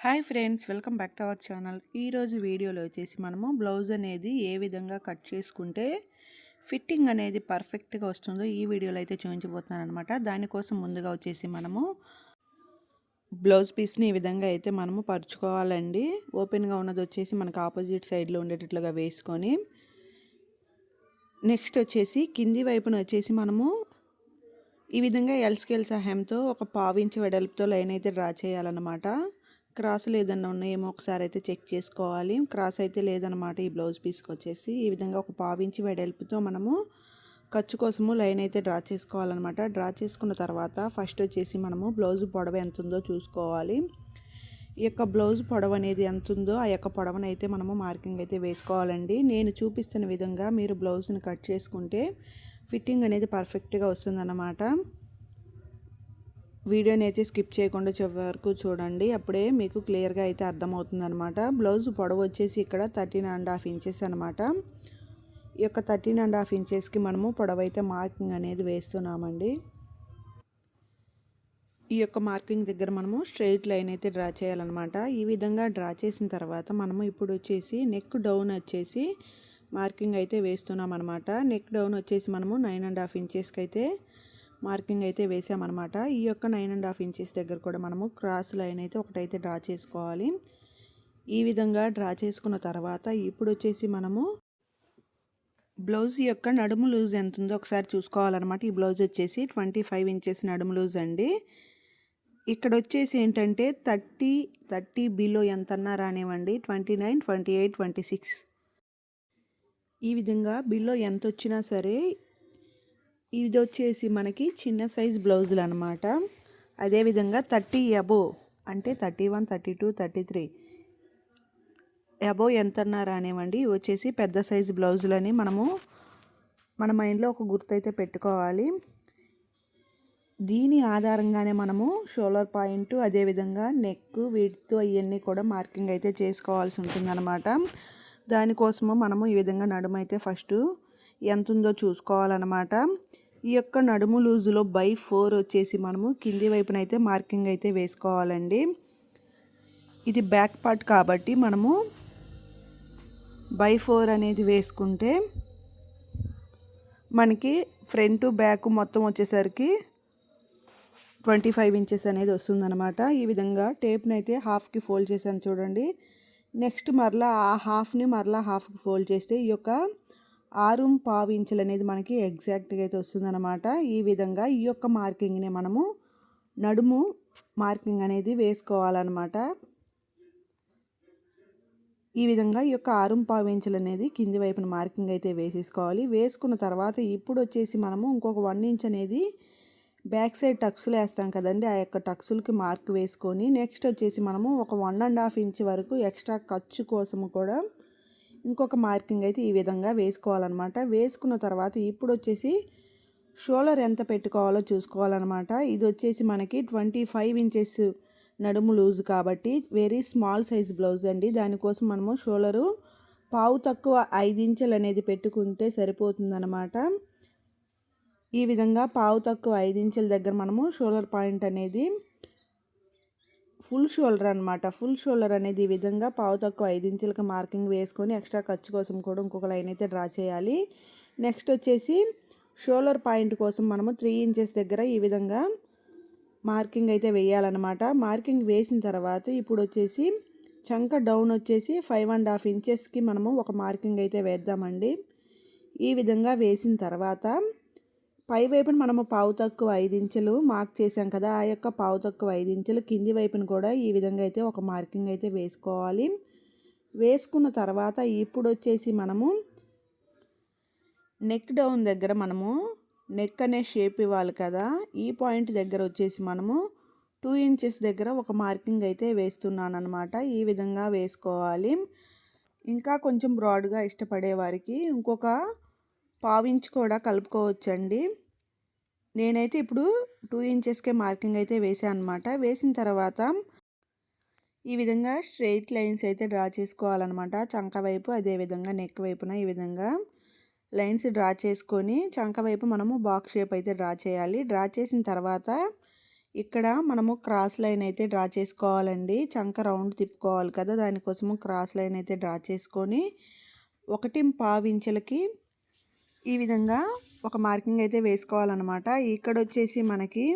Hi friends, welcome back to our channel. ఈరోజు వీడియోలో వచ్చేసి మనము బ్లౌజ్ అనేది ఏ విధంగా కట్ చేసుకుంటే ఫిట్టింగ్ అనేది పర్ఫెక్ట్గా వస్తుందో ఈ వీడియోలో అయితే చూపించబోతున్నాను అనమాట. దానికోసం ముందుగా వచ్చేసి మనము బ్లౌజ్ పీస్ని ఈ విధంగా అయితే మనము పరుచుకోవాలండి. ఓపెన్గా ఉన్నది వచ్చేసి మనకు ఆపోజిట్ సైడ్లో ఉండేటట్లుగా వేసుకొని, నెక్స్ట్ వచ్చేసి కింది వైపున వచ్చేసి మనము ఈ విధంగా ఎల్ స్కేల్ సహాయంతో ఒక 1/2 ఇంచ్ వెడల్పుతో లైన్ అయితే డ్రా చేయాలన్నమాట. క్రాసులు ఏదన్నా ఉన్నాయేమో ఒకసారి అయితే చెక్ చేసుకోవాలి. క్రాస్ అయితే లేదనమాట ఈ బ్లౌజ్ పీస్కి వచ్చేసి. ఈ విధంగా ఒక 1/2 ఇంచ్ వెడల్పుతో మనము ఖర్చు కోసము లైన్ అయితే డ్రా చేసుకోవాలన్నమాట. డ్రా చేసుకున్న తర్వాత ఫస్ట్ వచ్చేసి మనము బ్లౌజ్ పొడవు ఎంత ఉందో చూసుకోవాలి. ఈ యొక్క బ్లౌజ్ పొడవు అనేది ఎంత ఉందో ఆ యొక్క పొడవును అయితే మనము మార్కింగ్ అయితే వేసుకోవాలండి. నేను చూపిస్తున్న విధంగా మీరు బ్లౌజ్ని కట్ చేసుకుంటే ఫిట్టింగ్ అనేది పర్ఫెక్ట్గా వస్తుందన్నమాట. వీడియోని అయితే స్కిప్ చేయకుండా చివరి వరకు చూడండి, అప్పుడే మీకు క్లియర్గా అయితే అర్థమవుతుంది అనమాట. బ్లౌజ్ పొడవు వచ్చేసి ఇక్కడ 13.5 ఇంచెస్ అనమాట. ఈ యొక్క 13.5 ఇంచెస్కి మనము పొడవు అయితే మార్కింగ్ అనేది వేస్తున్నామండి. ఈ యొక్క మార్కింగ్ దగ్గర మనము స్ట్రెయిట్ లైన్ అయితే డ్రా చేయాలన్నమాట. ఈ విధంగా డ్రా చేసిన తర్వాత మనము ఇప్పుడు వచ్చేసి నెక్ డౌన్ వచ్చేసి మార్కింగ్ అయితే వేస్తున్నాం అనమాట. నెక్ డౌన్ వచ్చేసి మనము 9.5 ఇంచెస్కి అయితే మార్కింగ్ అయితే వేసామన్నమాట. ఈ యొక్క 9.5 ఇంచెస్ దగ్గర కూడా మనము క్రాస్ లైన్ అయితే ఒకటైతే డ్రా చేసుకోవాలి. ఈ విధంగా డ్రా చేసుకున్న తర్వాత ఇప్పుడు వచ్చేసి మనము బ్లౌజ్ యొక్క నడుము లూజ్ ఎంత ఉందో ఒకసారి చూసుకోవాలన్నమాట. ఈ బ్లౌజ్ వచ్చేసి 25 ఇంచెస్ నడుము లూజ్ అండి. ఇక్కడ వచ్చేసి ఏంటంటే 30 బిలో ఎంత అన్నా రానివ్వండి, 29, 28, 26 ఈ విధంగా బిలో ఎంత వచ్చినా సరే ఇది వచ్చేసి మనకి చిన్న సైజ్ బ్లౌజులు అనమాట. అదేవిధంగా 30 అబోవ్ అంటే 31, 32, 33 అబోవ్ ఎంతన్నా రానివ్వండి, వచ్చేసి పెద్ద సైజు బ్లౌజులని మనము మన మైండ్లో ఒక గుర్తు అయితే పెట్టుకోవాలి. దీని ఆధారంగానే మనము షోల్డర్ పాయింట్, అదేవిధంగా నెక్, విడ్త్ అవన్నీ కూడా మార్కింగ్ అయితే చేసుకోవాల్సి ఉంటుందన్నమాట. దానికోసము మనము ఈ విధంగా నడుము అయితే ఫస్ట్ ఎంత ఉందో చూసుకోవాలన్నమాట. ఈ యొక్క నడుము లూజులో బై 4 వచ్చేసి మనము కింది వైపున అయితే మార్కింగ్ అయితే వేసుకోవాలండి. ఇది బ్యాక్ పార్ట్ కాబట్టి మనము బై 4 అనేది వేసుకుంటే మనకి ఫ్రంట్ బ్యాక్ మొత్తం వచ్చేసరికి 25 ఇంచెస్ అనేది వస్తుందన్నమాట. ఈ విధంగా టేప్ని అయితే హాఫ్కి ఫోల్డ్ చేశాను చూడండి. నెక్స్ట్ మరలా ఆ హాఫ్ని మరలా హాఫ్కి ఫోల్డ్ చేస్తే ఈ యొక్క 6.5 ఇంచులు అనేది మనకి ఎగ్జాక్ట్గా అయితే వస్తుందన్నమాట. ఈ విధంగా ఈ యొక్క మార్కింగ్ని మనము నడుము మార్కింగ్ అనేది వేసుకోవాలన్నమాట. ఈ విధంగా ఈ యొక్క 6.5 ఇంచులు అనేది కింది వైపున మార్కింగ్ అయితే వేసేసుకోవాలి. వేసుకున్న తర్వాత ఇప్పుడు వచ్చేసి మనము ఇంకొక 1 ఇంచ్ అనేది బ్యాక్ సైడ్ టక్సులు వేస్తాం కదండి, ఆ యొక్క టక్సులకి మార్క్ వేసుకొని నెక్స్ట్ వచ్చేసి మనము ఒక 1.5 ఇంచ్ వరకు ఎక్స్ట్రా ఖర్చు కోసము కూడా ఇంకొక మార్కింగ్ అయితే ఈ విధంగా వేసుకోవాలన్నమాట. వేసుకున్న తర్వాత ఇప్పుడు వచ్చేసి షోల్డర్ ఎంత పెట్టుకోవాలో చూసుకోవాలన్నమాట. ఇది వచ్చేసి మనకి 25 ఇంచెస్ నడుము లూజ్ కాబట్టి వెరీ స్మాల్ సైజ్ బ్లౌజ్ అండి. దానికోసం మనము షోల్డరు పావు తక్కువ 5 ఇంచులు అనేది పెట్టుకుంటే సరిపోతుందన్నమాట. ఈ విధంగా పావు తక్కువ 5 ఇంచుల దగ్గర మనము షోల్డర్ పాయింట్ అనేది ఫుల్ షోల్డర్ అనమాట. ఫుల్ షోల్డర్ అనేది ఈ విధంగా పావు తక్కువ 5 ఇంచులకి మార్కింగ్ వేసుకొని ఎక్స్ట్రా ఖర్చు కోసం కూడా ఇంకొక లైన్ అయితే డ్రా చేయాలి. నెక్స్ట్ వచ్చేసి షోల్డర్ పాయింట్ కోసం మనము 3 ఇంచెస్ దగ్గర ఈ విధంగా మార్కింగ్ అయితే వేయాలన్నమాట. మార్కింగ్ వేసిన తర్వాత ఇప్పుడు వచ్చేసి చంక డౌన్ వచ్చేసి 5.5 ఇంచెస్కి మనము ఒక మార్కింగ్ అయితే వేద్దామండి. ఈ విధంగా వేసిన తర్వాత పై వైపున మనము పావు తక్కువ 5 ఇంచులు మార్క్ చేసాం కదా, ఆ యొక్క పావు తక్కువ 5 ఇంచులు కింది వైపున కూడా ఈ విధంగా అయితే ఒక మార్కింగ్ అయితే వేసుకోవాలి. వేసుకున్న తర్వాత ఇప్పుడు వచ్చేసి మనము నెక్ డౌన్ దగ్గర మనము నెక్ అనే షేప్ ఇవ్వాలి కదా, ఈ పాయింట్ దగ్గర వచ్చేసి మనము 2 ఇంచెస్ దగ్గర ఒక మార్కింగ్ అయితే వేస్తున్నాను అనమాట. ఈ విధంగా వేసుకోవాలి. ఇంకా కొంచెం బ్రాడ్గా ఇష్టపడే వారికి ఇంకొక పావు ఇంచ్ కూడా కలుపుకోవచ్చండి. నేనైతే ఇప్పుడు 2 ఇంచెస్కే మార్కింగ్ అయితే వేసాను అనమాట. వేసిన తర్వాత ఈ విధంగా స్ట్రెయిట్ లైన్స్ అయితే డ్రా చేసుకోవాలన్నమాట. చంక వైపు అదేవిధంగా నెక్ వైపున ఈ విధంగా లైన్స్ డ్రా చేసుకొని చంక వైపు మనము బాక్స్ షేప్ అయితే డ్రా చేయాలి. డ్రా చేసిన తర్వాత ఇక్కడ మనము క్రాస్ లైన్ అయితే డ్రా చేసుకోవాలండి. చంక రౌండ్ తిప్పుకోవాలి కదా, దానికోసము క్రాస్ లైన్ అయితే డ్రా చేసుకొని 1.25 ఇంచులకి ఈ విధంగా ఒక మార్కింగ్ అయితే వేసుకోవాలన్నమాట. ఇక్కడ వచ్చేసి మనకి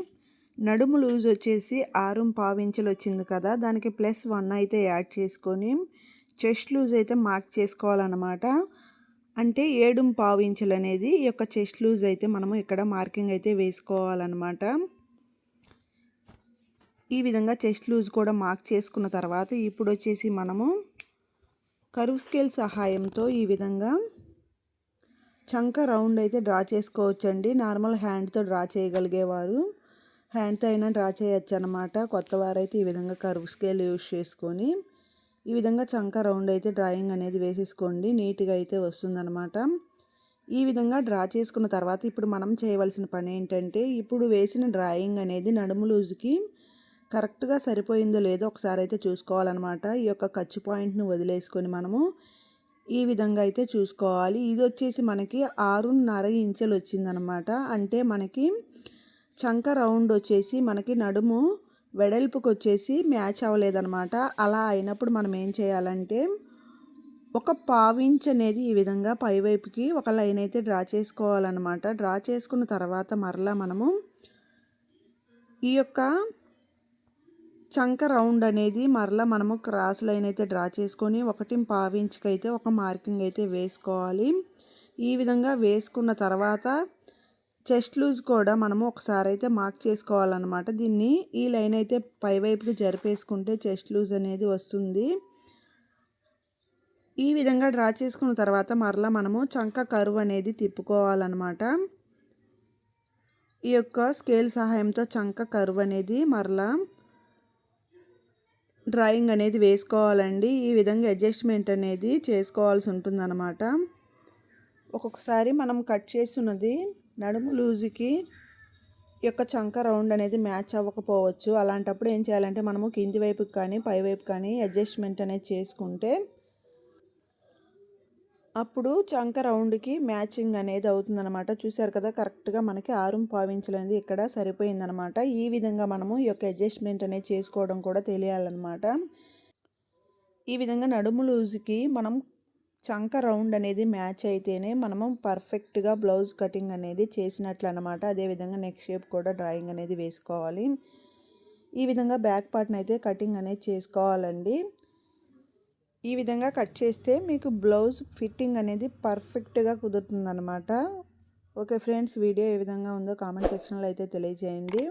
నడుము లూజ్ వచ్చేసి 6.25 ఇంచులు వచ్చింది కదా, దానికి +1 అయితే యాడ్ చేసుకొని చెస్ట్ లూజ్ అయితే మార్క్ చేసుకోవాలన్నమాట. అంటే 7.25 ఇంచులు అనేది ఈ యొక్క చెస్ట్ లూజ్ అయితే మనము ఇక్కడ మార్కింగ్ అయితే వేసుకోవాలన్నమాట. ఈ విధంగా చెస్ట్ లూజ్ కూడా మార్క్ చేసుకున్న తర్వాత ఇప్పుడు వచ్చేసి మనము కర్వ్ స్కేల్ సహాయంతో ఈ విధంగా చంక రౌండ్ అయితే డ్రా చేసుకోవచ్చండి. నార్మల్ హ్యాండ్తో డ్రా చేయగలిగేవారు హ్యాండ్తో అయినా డ్రా చేయొచ్చు అనమాట. కొత్త వారైతే ఈ విధంగా కర్వ్ స్కేల్ యూజ్ చేసుకొని ఈ విధంగా చంక రౌండ్ అయితే డ్రాయింగ్ అనేది వేసేసుకోండి. నీట్గా అయితే వస్తుందన్నమాట. ఈ విధంగా డ్రా చేసుకున్న తర్వాత ఇప్పుడు మనం చేయవలసిన పని ఏంటంటే, ఇప్పుడు వేసిన డ్రాయింగ్ అనేది నడుము లూజ్కి కరెక్ట్గా సరిపోయిందో లేదో ఒకసారి అయితే చూసుకోవాలన్నమాట. ఈ యొక్క ఖర్చు పాయింట్ని వదిలేసుకొని మనము ఈ విధంగా అయితే చూసుకోవాలి. ఇది వచ్చేసి మనకి 6.5 ఇంచులు వచ్చిందనమాట. అంటే మనకి చంక రౌండ్ వచ్చేసి మనకి నడుము వెడల్పుకి వచ్చేసి మ్యాచ్ అవ్వలేదన్నమాట. అలా అయినప్పుడు మనం ఏం చేయాలంటే ఒక 1/4 ఇంచ్ అనేది ఈ విధంగా పైవైపుకి ఒక లైన్ అయితే డ్రా చేసుకోవాలన్నమాట. డ్రా చేసుకున్న తర్వాత మరలా మనము ఈ యొక్క చంక రౌండ్ అనేది మరలా మనము క్రాస్ లైన్ అయితే డ్రా చేసుకొని 1.25 ఇంచ్కి అయితే ఒక మార్కింగ్ అయితే వేసుకోవాలి. ఈ విధంగా వేసుకున్న తర్వాత చెస్ట్ లూజ్ కూడా మనము ఒకసారి అయితే మార్క్ చేసుకోవాలన్నమాట. దీన్ని ఈ లైన్ అయితే పైవైపుకి జరిపేసుకుంటే చెస్ట్ లూజ్ అనేది వస్తుంది. ఈ విధంగా డ్రా చేసుకున్న తర్వాత మరలా మనము చంక కర్వ్ అనేది తిప్పుకోవాలన్నమాట. ఈ యొక్క స్కేల్ సహాయంతో చంక కర్వ్ అనేది మరలా డ్రాయింగ్ అనేది వేసుకోవాలండి. ఈ విధంగా అడ్జస్ట్మెంట్ అనేది చేసుకోవాల్సి ఉంటుందన్నమాట. ఒక్కొక్కసారి మనం కట్ చేస్తున్నది నడుము లూజుకి ఈ యొక్క చంక రౌండ్ అనేది మ్యాచ్ అవ్వకపోవచ్చు. అలాంటప్పుడు ఏం చేయాలంటే మనము కింది వైపుకి కానీ పై వైపు కానీ అడ్జస్ట్మెంట్ అనేది చేసుకుంటే అప్పుడు చంక రౌండ్కి మ్యాచింగ్ అనేది అవుతుందన్నమాట. చూసారు కదా, కరెక్ట్గా మనకి 6.25 ఇంచులు అనేది ఇక్కడ సరిపోయిందనమాట. ఈ విధంగా మనము ఈ యొక్క అడ్జస్ట్మెంట్ అనేది చేసుకోవడం కూడా తెలియాలన్నమాట. ఈ విధంగా నడుము లూజ్కి మనం చంక రౌండ్ అనేది మ్యాచ్ అయితేనే మనము పర్ఫెక్ట్గా బ్లౌజ్ కటింగ్ అనేది చేసినట్లు అనమాట. అదేవిధంగా నెక్ షేప్ కూడా డ్రాయింగ్ అనేది వేసుకోవాలి. ఈ విధంగా బ్యాక్ పార్ట్ని అయితే కటింగ్ అనేది చేసుకోవాలండి. ఈ విధంగా కట్ చేస్తే మీకు బ్లౌజ్ ఫిట్టింగ్ అనేది పర్ఫెక్ట్గా కుదురుతుందన్నమాట. ఓకే ఫ్రెండ్స్, వీడియో ఏ విధంగా ఉందో కామెంట్ సెక్షన్లో అయితే తెలియజేయండి.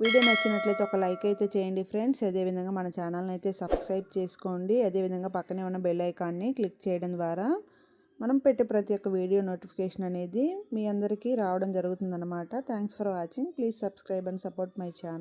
వీడియో నచ్చినట్లయితే ఒక లైక్ అయితే చేయండి ఫ్రెండ్స్. అదేవిధంగా మన ఛానల్ని అయితే సబ్స్క్రైబ్ చేసుకోండి. అదేవిధంగా పక్కనే ఉన్న బెల్ ఐకాన్ని క్లిక్ చేయడం ద్వారా మనం పెట్టే ప్రతి ఒక్క వీడియో నోటిఫికేషన్ అనేది మీ అందరికీ రావడం జరుగుతుందన్నమాట. Thanks for watching. Please subscribe and support my channel.